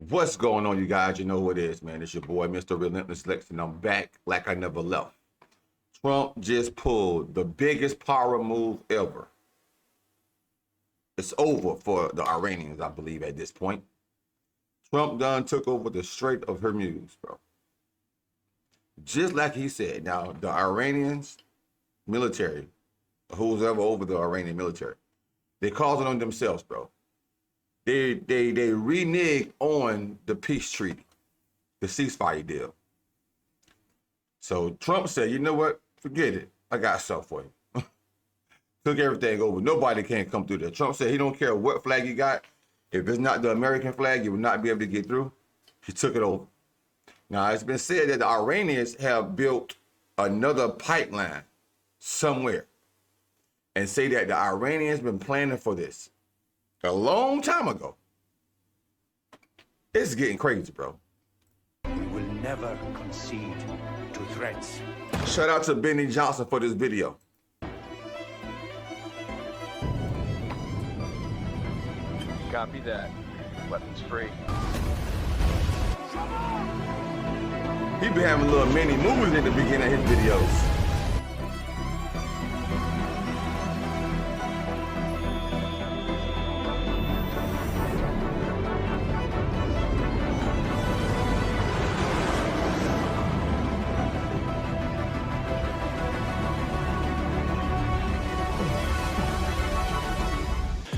What's going on, you guys? You know who it is, man. It's your boy, Mr. Relentless Lex, and I'm back like I never left. Trump just pulled the biggest power move ever. It's over for the Iranians, I believe, at this point. Trump done took over the Strait of Hormuz, bro. Just like he said. Now, the Iranians military, who's ever over the Iranian military, they caused it on themselves, bro. They reneged on the peace treaty, the ceasefire deal. So Trump said, you know what? Forget it. I got something for you. Took everything over. Nobody can come through there. Trump said he don't care what flag you got. If it's not the American flag, you will not be able to get through. He took it over. Now, it's been said that the Iranians have built another pipeline somewhere and say that the Iranians been planning for this a long time ago. It's getting crazy, bro. We will never concede to threats. Shout out to Benny Johnson for this video. Copy that. Weapons free. He been having little mini movies in the beginning of his videos.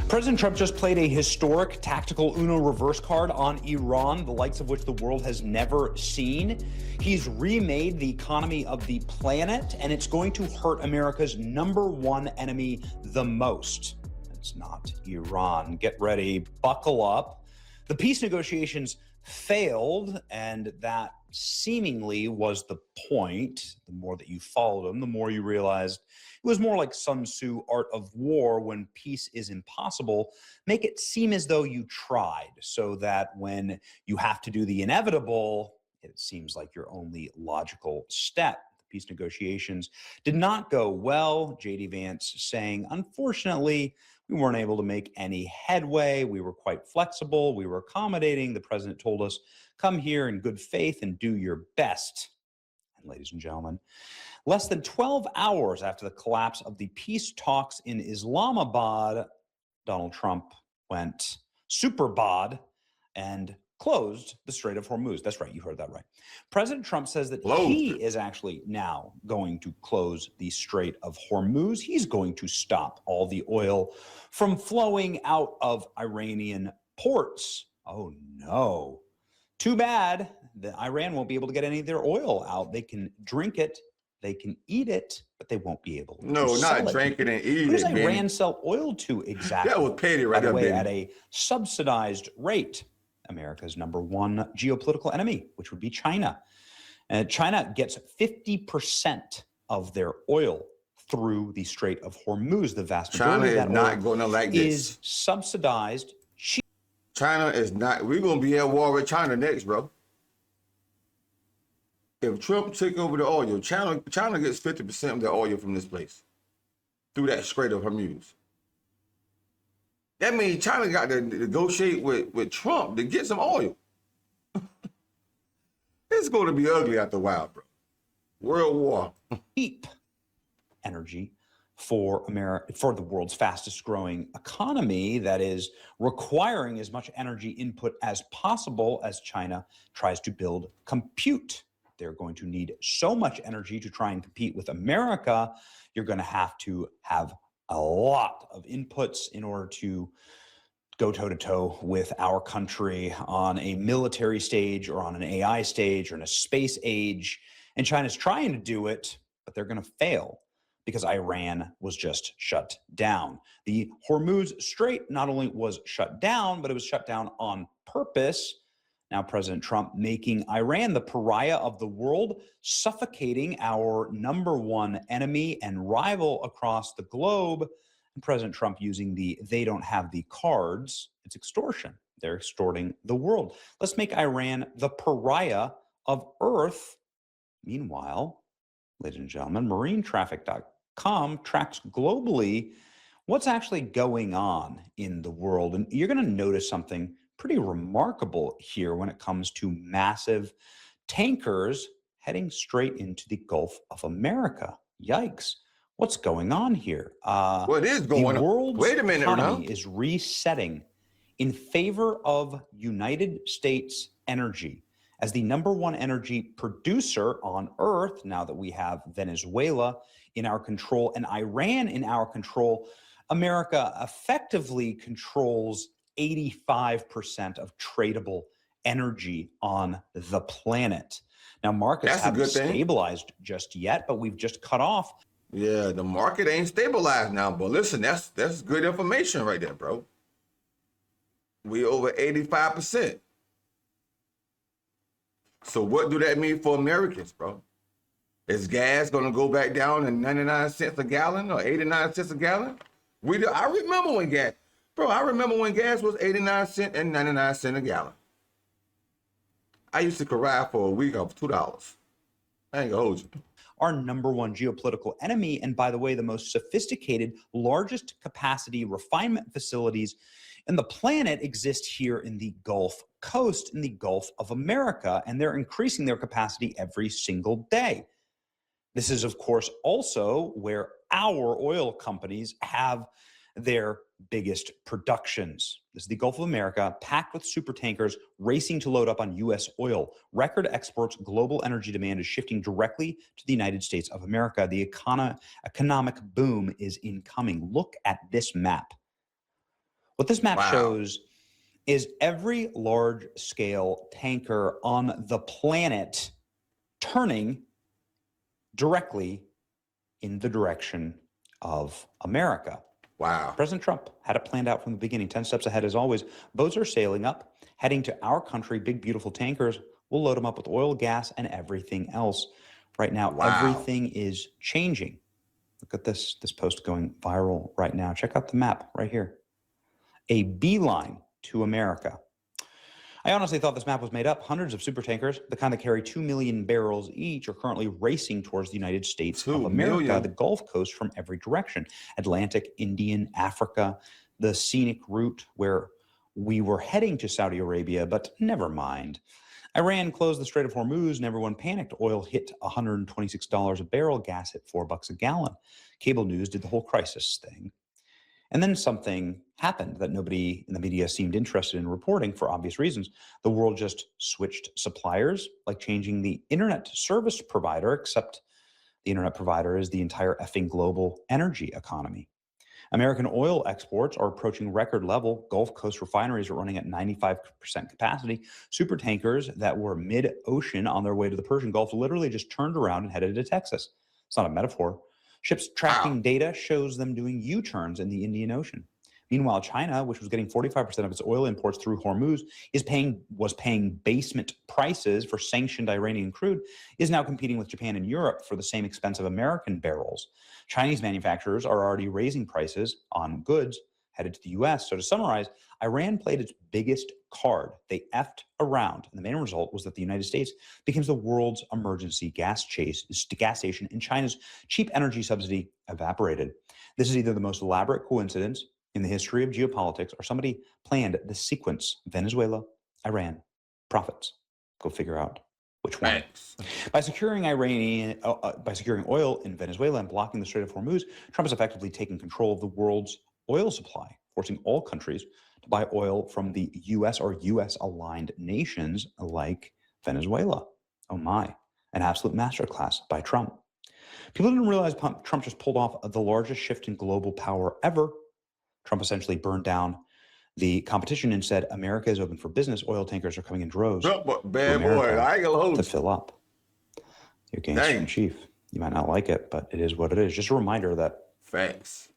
President Trump just played a historic tactical Uno reverse card on Iran, the likes of which the world has never seen. He's remade the economy of the planet, and it's going to hurt America's #1 enemy the most. It's not Iran. Get ready, buckle up. The peace negotiations failed, and that seemingly was the point. The more that you followed them, the more you realized it was more like Sun Tzu, Art of War. When peace is impossible, make it seem as though you tried, so that when you have to do the inevitable, it seems like your only logical step. The peace negotiations did not go well. J.D. Vance saying, unfortunately, we weren't able to make any headway. We were quite flexible. We were accommodating. The president told us, come here in good faith and do your best. And ladies and gentlemen, less than 12 hours after the collapse of the peace talks in Islamabad, Donald Trump went super bod and closed the Strait of Hormuz. That's right, you heard that right. President Trump says that he is actually now going to close the Strait of Hormuz. He's going to stop all the oil from flowing out of Iranian ports. Oh no. Too bad that Iran won't be able to get any of their oil out. They can drink it, they can eat it, but they won't be able to sell it. Not drink it and eat it. Who does Iran sell oil to exactly? That was petty right there, at a subsidized rate. America's #1 geopolitical enemy, which would be China. China gets 50% of their oil through the Strait of Hormuz. The vast majority of that not going to like this. Is subsidized. China is not. We're going to be at war with China next, bro. If Trump took over the oil, China gets 50% of the oil from this place through that Strait of Hormuz. That means China got to negotiate with Trump to get some oil. It's going to be ugly after a while, bro. World War. Cheap energy for America, for the world's fastest growing economy that is requiring as much energy input as possible as China tries to build compute. They're going to need so much energy to try and compete with America. You're going to have a lot of inputs in order to go toe-to-toe with our country on a military stage or on an AI stage or in a space age. And China's trying to do it, but they're going to fail because Iran was just shut down. The Hormuz Strait not only was shut down, but it was shut down on purpose. Now, President Trump making Iran the pariah of the world, suffocating our #1 enemy and rival across the globe. And President Trump using the they don't have the cards. It's extortion. They're extorting the world. Let's make Iran the pariah of Earth. Meanwhile, ladies and gentlemen, marinetraffic.com tracks globally what's actually going on in the world. And you're going to notice something pretty remarkable here when it comes to massive tankers heading straight into the Gulf of America. Yikes. What's going on here? What is The going on? world's Wait a minute economy now. is resetting in favor of United States energy as the number one energy producer on Earth, now that we have Venezuela in our control and Iran in our control. America effectively controls 85% of tradable energy on the planet. Now, markets That's a haven't good thing. stabilized just yet, but we've just cut off. Yeah, the market ain't stabilized now, but listen, that's good information right there, bro. We over 85%. So what do that mean for Americans, bro? Is gas gonna go back down to 99 cents a gallon or 89 cents a gallon? I remember when gas was 89 cents and 99 cents a gallon. I used to ride for a week off $2. I ain't gonna hold you. Our number one geopolitical enemy, and by the way, the most sophisticated, largest capacity refinement facilities in the planet exist here in the Gulf Coast, in the Gulf of America, and they're increasing their capacity every single day. This is, of course, also where our oil companies have their biggest productions. This is the Gulf of America, packed with super tankers racing to load up on U.S. oil. Record exports, global energy demand is shifting directly to the United States of America. The economic boom is incoming. Look at this map. What this map shows is every large-scale tanker on the planet turning directly in the direction of America. Wow. President Trump had it planned out from the beginning, 10 steps ahead as always. Boats are sailing up, heading to our country, big, beautiful tankers. We'll load them up with oil, gas, and everything else. Right now, everything is changing. Look at this post going viral right now. Check out the map right here. A beeline to America. I honestly thought this map was made up. Hundreds of super tankers, the kind that carry 2 million barrels each, are currently racing towards the United States of America, the Gulf Coast from every direction. Atlantic, Indian, Africa, the scenic route where we were heading to Saudi Arabia, but never mind. Iran closed the Strait of Hormuz and everyone panicked. Oil hit $126 a barrel, gas hit $4 a gallon. Cable news did the whole crisis thing. And then something happened that nobody in the media seemed interested in reporting for obvious reasons. The world just switched suppliers, like changing the internet service provider, except the internet provider is the entire effing global energy economy. American oil exports are approaching record level. Gulf Coast refineries are running at 95% capacity. Super tankers that were mid-ocean on their way to the Persian Gulf literally just turned around and headed to Texas. It's not a metaphor. Ships tracking data shows them doing U-turns in the Indian Ocean. Meanwhile, China, which was getting 45% of its oil imports through Hormuz, was paying basement prices for sanctioned Iranian crude, is now competing with Japan and Europe for the same expensive American barrels. Chinese manufacturers are already raising prices on goods headed to the U.S. So to summarize, Iran played its biggest card. They effed around. And the main result was that the United States becomes the world's emergency gas station, and China's cheap energy subsidy evaporated. This is either the most elaborate coincidence in the history of geopolitics, or somebody planned the sequence: Venezuela, Iran, profits. Go figure out which one. Thanks. By securing oil in Venezuela and blocking the Strait of Hormuz, Trump is effectively taking control of the world's oil supply, forcing all countries to buy oil from the U.S. or U.S.-aligned nations like Venezuela. Oh my, an absolute masterclass by Trump. People didn't realize Trump just pulled off the largest shift in global power ever. Trump essentially burned down the competition and said, America is open for business. Oil tankers are coming in droves. Bad boy, I ain't gonna hold to fill up. Your gangster in chief. You might not like it, but it is what it is. Just a reminder that thanks.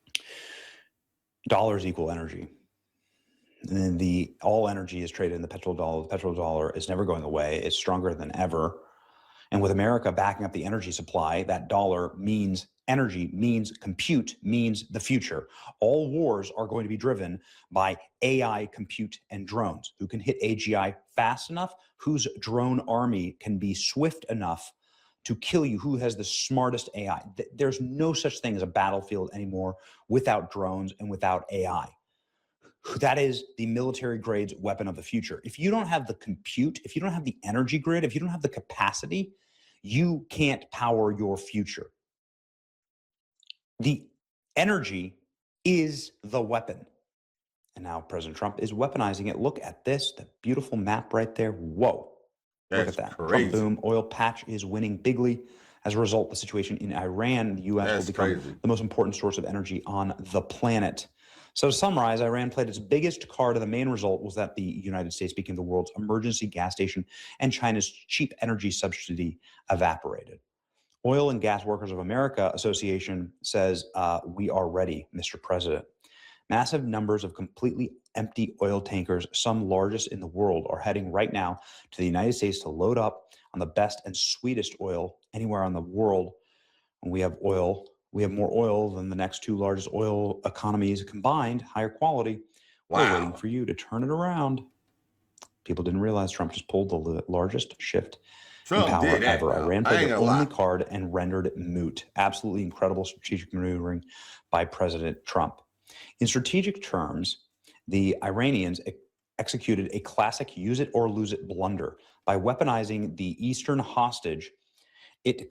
Dollars equal energy. And then all energy is traded in the petrodollar. The petrodollar is never going away. It's stronger than ever. And with America backing up the energy supply, that dollar means energy, means compute, means the future. All wars are going to be driven by AI, compute, and drones. Who can hit AGI fast enough? Whose drone army can be swift enough to kill you? Who has the smartest AI? There's no such thing as a battlefield anymore without drones and without AI. That is the military grade's weapon of the future. If you don't have the compute, if you don't have the energy grid, if you don't have the capacity, you can't power your future. The energy is the weapon. And now President Trump is weaponizing it. Look at this, the beautiful map right there. Whoa. Look at that. Crazy. Trump boom, oil patch is winning bigly. As a result, the situation in Iran, the U.S. will become the most important source of energy on the planet. So to summarize, Iran played its biggest card, and the main result was that the United States became the world's emergency gas station, and China's cheap energy subsidy evaporated. Oil and Gas Workers of America Association says, we are ready, Mr. President. Massive numbers of completely empty oil tankers, some largest in the world, are heading right now to the United States to load up on the best and sweetest oil anywhere in the world. And we have oil. We have more oil than the next two largest oil economies combined, higher quality. Wow. We're waiting for you to turn it around. People didn't realize Trump just pulled the largest shift in power ever. Iran played their only card and rendered it moot. Absolutely incredible strategic maneuvering by President Trump. In strategic terms, the Iranians executed a classic use it or lose it blunder by weaponizing the Eastern hostage. It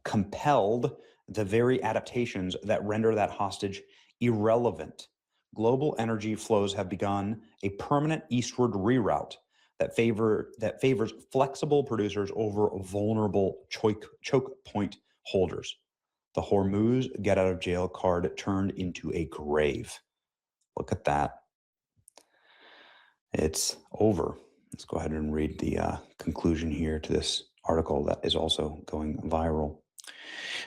compelled the very adaptations that render that hostage irrelevant. Global energy flows have begun a permanent eastward reroute that favors flexible producers over vulnerable choke point holders. The Hormuz get out of jail card turned into a grave. Look at that. It's over. Let's go ahead and read the conclusion here to this article that is also going viral.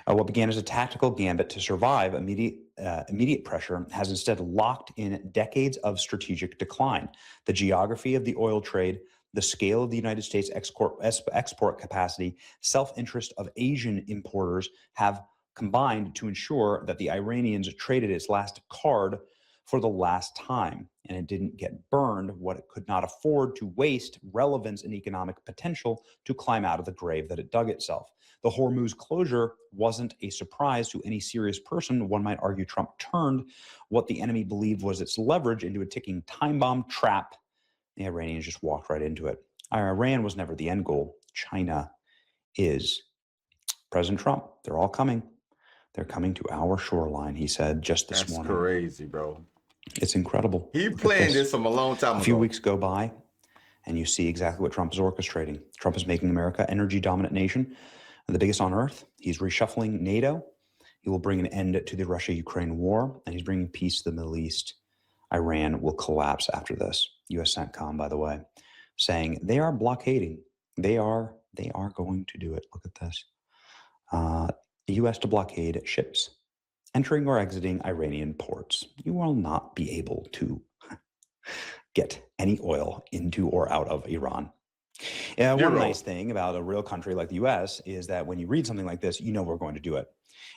What began as a tactical gambit to survive immediate pressure has instead locked in decades of strategic decline. The geography of the oil trade, the scale of the United States export capacity, self-interest of Asian importers have combined to ensure that the Iranians traded its last card for the last time, and it didn't get burned what it could not afford to waste relevance and economic potential to climb out of the grave that it dug itself. The Hormuz closure wasn't a surprise to any serious person. One might argue Trump turned what the enemy believed was its leverage into a ticking time bomb trap. The Iranians just walked right into it. Iran was never the end goal. China is. President Trump, they're all coming. They're coming to our shoreline, he said just this morning. That's crazy, bro. It's incredible. He planned this from a long time ago. A few weeks go by, and you see exactly what Trump is orchestrating. Trump is making America an energy-dominant nation, the biggest on earth. He's reshuffling NATO. He will bring an end to the Russia-Ukraine war, and he's bringing peace to the Middle East. Iran will collapse after this. U.S. CENTCOM, by the way, saying they are blockading. They are going to do it. Look at this. The U.S. to blockade ships entering or exiting Iranian ports. You will not be able to get any oil into or out of Iran. One nice thing about a real country like the U.S. is that when you read something like this, you know we're going to do it.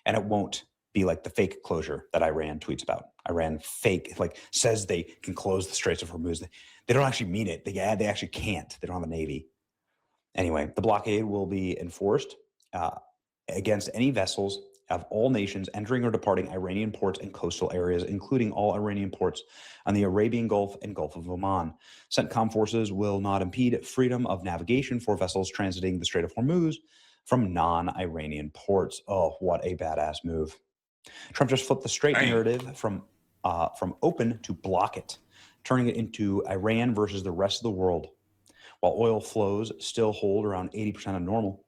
And it won't be like the fake closure that Iran tweets about. Iran fake, says they can close the Straits of Hormuz. They don't actually mean it. They actually can't. They don't have a navy. Anyway, the blockade will be enforced against any vessels of all nations entering or departing Iranian ports and coastal areas, including all Iranian ports on the Arabian Gulf and Gulf of Oman. CENTCOM forces will not impede freedom of navigation for vessels transiting the Strait of Hormuz from non-Iranian ports. Oh, what a badass move. Trump just flipped the straight narrative from open to block it, turning it into Iran versus the rest of the world. While oil flows still hold around 80% of normal,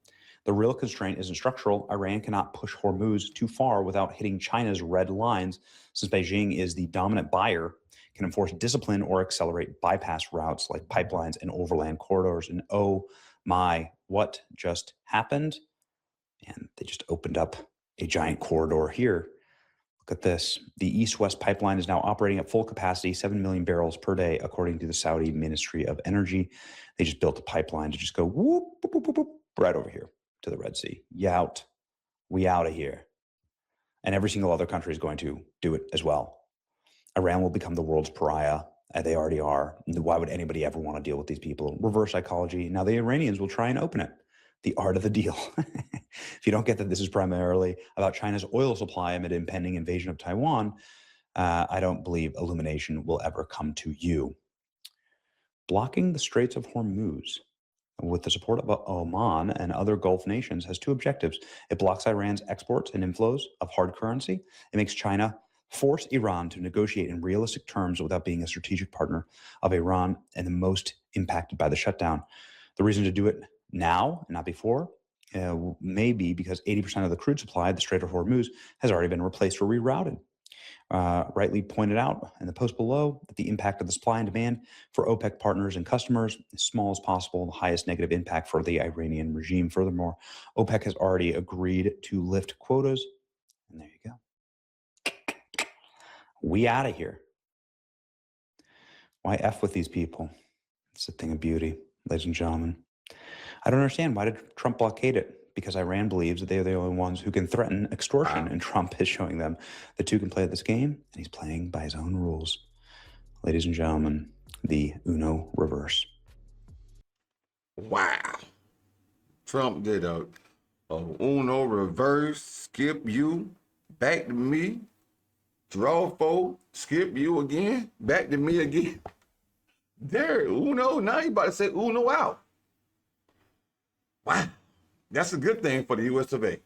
the real constraint isn't structural. Iran cannot push Hormuz too far without hitting China's red lines, since Beijing is the dominant buyer, can enforce discipline or accelerate bypass routes like pipelines and overland corridors. And oh my, what just happened? And they just opened up a giant corridor here. Look at this. The East-West pipeline is now operating at full capacity, 7 million barrels per day, according to the Saudi Ministry of Energy. They just built a pipeline to just go whoop, whoop, whoop, whoop, right over here to the Red Sea. We out of here. And every single other country is going to do it as well. Iran will become the world's pariah. They already are. Why would anybody ever want to deal with these people? Reverse psychology. Now the Iranians will try and open it. The art of the deal. If you don't get that this is primarily about China's oil supply amid impending invasion of Taiwan, I don't believe illumination will ever come to you. Blocking the Straits of Hormuz with the support of Oman and other Gulf nations has two objectives. It blocks Iran's exports and inflows of hard currency. It makes China force Iran to negotiate in realistic terms without being a strategic partner of Iran and the most impacted by the shutdown. The reason to do it now and not before may be because 80% of the crude supply at the Strait of Hormuz has already been replaced or rerouted. Rightly pointed out in the post below that the impact of the supply and demand for OPEC partners and customers as small as possible, the highest negative impact for the Iranian regime. Furthermore, OPEC has already agreed to lift quotas. And there you go. We out of here. Why F with these people? It's a thing of beauty, ladies and gentlemen. I don't understand. Why did Trump blockade it? Because Iran believes that they're the only ones who can threaten extortion, and Trump is showing them the two can play this game, and he's playing by his own rules. Ladies and gentlemen, the Uno reverse. Wow. Trump did a Uno reverse, skip you, back to me, draw four, skip you again, back to me again. There, Uno, now you about to say Uno out. Wow. That's a good thing for the U.S. of A.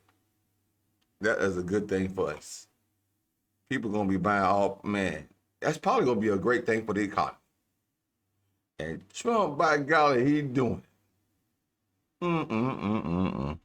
That is a good thing for us. People going to be buying all, man, that's probably going to be a great thing for the economy. And Trump, by golly, he doing it.